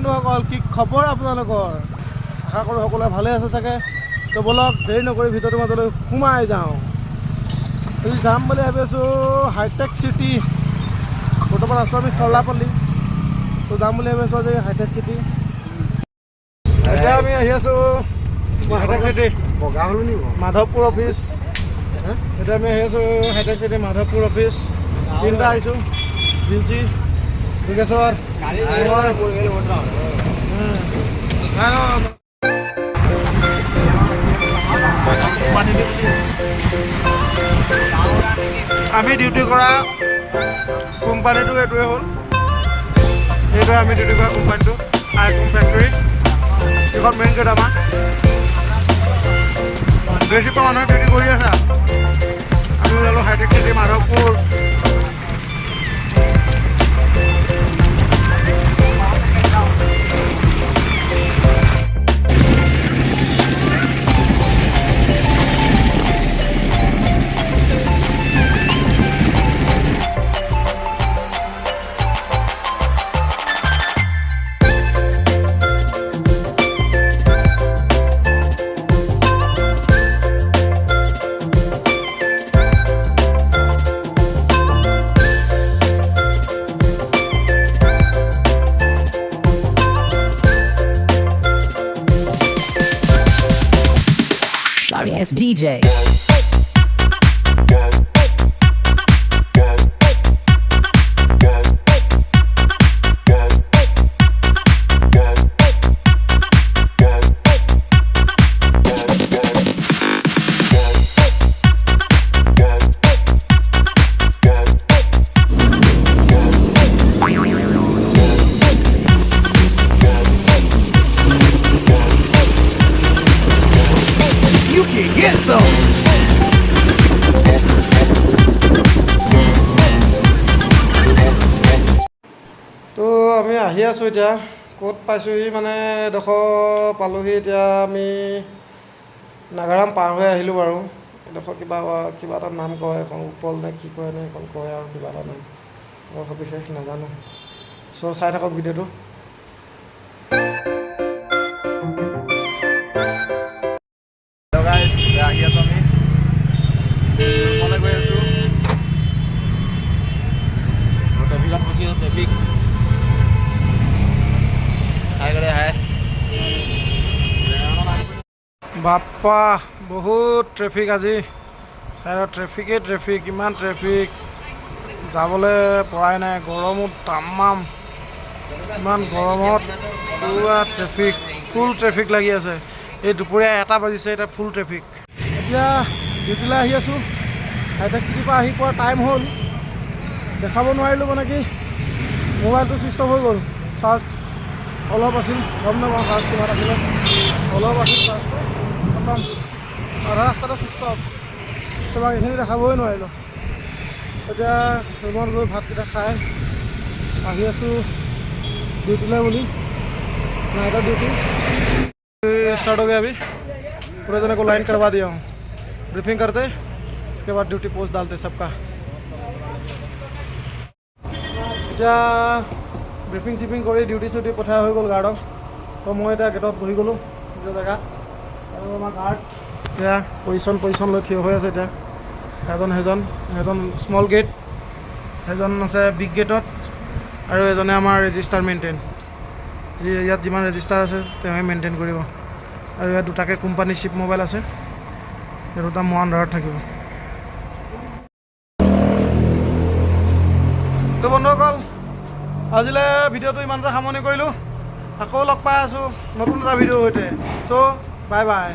বন্ধুসকল কি খবৰ আপোনালোকৰ আশা কৰোঁ সকলোৱে ভালে আছে চাগে তো বলক দেৰি নকৰি ভিতৰটোৰ মাজলৈ সোমাই যাওঁ আজি যাম বুলি ভাবি আছোঁ হাইটেক চিটি বৰ্তমান আছোঁ আমি চল্লাপল্লী তো যাম বুলি ভাবি আছোঁ আজি হাইটেক চিটি এতিয়া আমি আহি আছোঁ হাইটেক চিটি বগা হ'লো নি মাধৱপুৰ অফিচ এতিয়া আমি আহি আছোঁ হাইটেক চিটি মাধৱপুৰ অফিচ তিনিটা আহিছোঁ বিঞ্চি যোগেশ্বৰ আমি ডিউটি কৰা কোম্পানীটো এইটোৱে হ'ল এইটোৱে আমি ডিউটি কৰা কোম্পানীটো আইকম ফেক্টৰী এইখন মেইন গেট আমাৰ বেছি পৰা মানুহে ডিউটি কৰি আছে আমি ওলালোঁ Hitech City Madhavpur Sorry, it's DJ. You can get some. তো আমি আহি আছোঁ এতিয়া ক'ত পাইছোঁহি মানে এডোখৰ পালোঁহি এতিয়া আমি নাগাৰাম পাৰ হৈ আহিলোঁ বাৰু এডোখৰ কিবা এটা নাম কয় এখন উপল নে কি কয় নে এখন কয় আৰু কিবা এটা নাম মই বিশেষ নাজানো চ' চাই থাকক ভিডিঅ'টো আহি আছোঁ আমি মনে গৈ আছোঁ ট্ৰেফিকত ফচি আছোঁ ট্ৰেফিক হাই কৰে হাই বাপ্পা বহুত ট্ৰেফিক আজি চাইডত ট্ৰেফিক ইমান ট্ৰেফিক যাবলৈ পৰাই নাই গৰমত তামাম ইমান গৰমত পুৰা ট্ৰেফিক ফুল ট্ৰেফিক লাগি আছে এই দুপৰীয়া 1 বাজিছে এতিয়া ফুল ট্ৰেফিক এতিয়া ডিউটিলৈ আহি আছোঁ হাইটেক চিটিৰ পৰা আহি পোৱা টাইম হ'ল দেখাব নোৱাৰিলোঁ মানে কি মোবাইলটো ছুইচ অফ হৈ গ'ল চাৰ্জ অলপ আছিল গম নাপাওঁ চাৰ্জ কিমান আছিলে অলপ আছিল চাৰ্জটো খতম আধা ৰাস্তাতে ছুইচ অফ তোমাক এইখিনি দেখাবই নোৱাৰিলোঁ এতিয়া ৰুমত গৈ ভাতকেইটা খাই আহি আছোঁ ডিউটিলৈ বুলি নাইটৰ ডিউটি स्टार्ट हो गया अभी पूरे जने को लाइन करवा दिया हूँ ब्रीफिंग करते इसके बाद ड्यूटी पोस्ट डालते सबका এতিয়া ব্ৰিফিং চিফিং কৰি ডিউটি চুটি পঠাই হৈ গ'ল গাৰ্ডক ত' মই এতিয়া গেটত বহি গ'লোঁ নিজৰ জেগাত আৰু আমাৰ গাৰ্ড এতিয়া পজিশ্যন লৈ থিয় হৈ আছে এতিয়া এজন স্মল গেট এজন আছে বিগ গেটত আৰু এজনে আমাৰ ৰেজিষ্টাৰ মেইনটেইন ইয়াত যিমান ৰেজিষ্টাৰ আছে তেওঁৱে মেইনটেইন কৰিব আৰু ইয়াত দুটাকৈ কোম্পানী চিপ মোবাইল আছে এই দুটা মোৰ আণ্ডাৰত থাকিব তো বন্ধুসকল আজিলৈ ভিডিঅ'টো ইমানতে সামৰণি কৰিলোঁ আকৌ লগ পাই আছোঁ নতুন এটা ভিডিঅ'ৰ সৈতে চ' বাই বাই